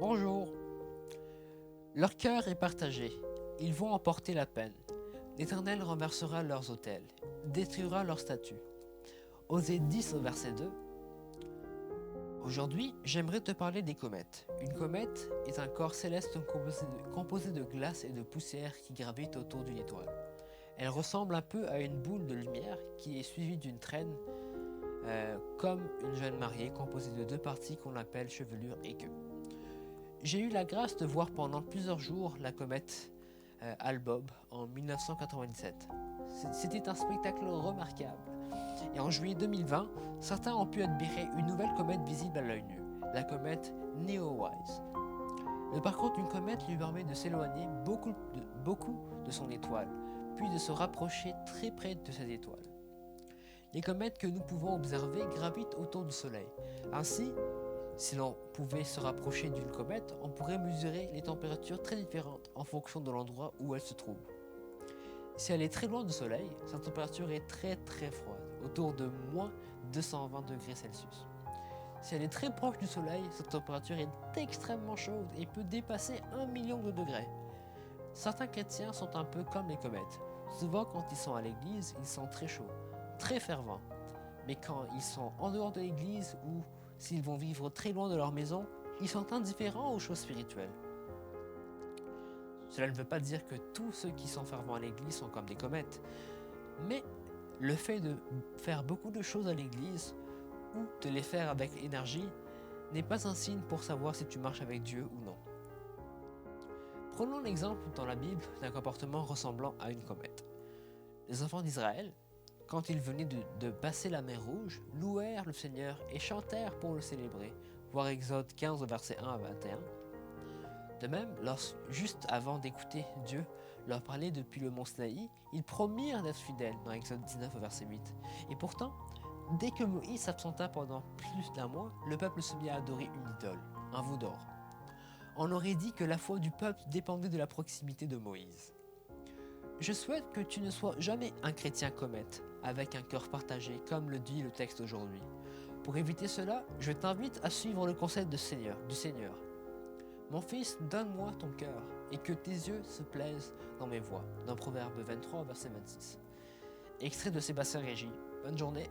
Bonjour. Leur cœur est partagé, ils vont emporter la peine. L'Éternel renversera leurs autels, détruira leurs statues. Osée 10 au verset 2. Aujourd'hui, j'aimerais te parler des comètes. Une comète est un corps céleste composé de glace et de poussière qui gravite autour d'une étoile. Elle ressemble un peu à une boule de lumière qui est suivie d'une traîne, comme une jeune mariée composée de deux parties qu'on appelle chevelure et queue. J'ai eu la grâce de voir pendant plusieurs jours la comète Albob en 1997. C'était un spectacle remarquable. Et en juillet 2020, certains ont pu admirer une nouvelle comète visible à l'œil nu, la comète Neowise. Le parcours d'une comète lui permet de s'éloigner beaucoup de son étoile, puis de se rapprocher très près de cette étoile. Les comètes que nous pouvons observer gravitent autour du Soleil. Ainsi, si l'on pouvait se rapprocher d'une comète, on pourrait mesurer les températures très différentes en fonction de l'endroit où elle se trouve. Si elle est très loin du Soleil, sa température est très froide, autour de moins 220 degrés Celsius. Si elle est très proche du Soleil, sa température est extrêmement chaude et peut dépasser 1 million de degrés. Certains chrétiens sont un peu comme les comètes. Souvent quand ils sont à l'église, ils sont très chauds, très fervents. Mais quand ils sont en dehors de l'église ou s'ils vont vivre très loin de leur maison, ils sont indifférents aux choses spirituelles. Cela ne veut pas dire que tous ceux qui sont fervents à l'église sont comme des comètes, mais le fait de faire beaucoup de choses à l'église ou de les faire avec énergie n'est pas un signe pour savoir si tu marches avec Dieu ou non. Prenons l'exemple dans la Bible d'un comportement ressemblant à une comète. Les enfants d'Israël, quand ils venaient de passer la mer Rouge, louèrent le Seigneur et chantèrent pour le célébrer, voir Exode 15 versets 1 à 21. De même, juste avant d'écouter Dieu leur parler depuis le mont Sinaï, ils promirent d'être fidèles dans Exode 19 verset 8. Et pourtant, dès que Moïse s'absenta pendant plus d'un mois, le peuple se mit à adorer une idole, un veau d'or. On aurait dit que la foi du peuple dépendait de la proximité de Moïse. Je souhaite que tu ne sois jamais un chrétien comète, avec un cœur partagé, comme le dit le texte aujourd'hui. Pour éviter cela, je t'invite à suivre le conseil du Seigneur. Mon fils, donne-moi ton cœur, et que tes yeux se plaisent dans mes voies, dans Proverbe 23, verset 26. Extrait de Sébastien Régis. Bonne journée.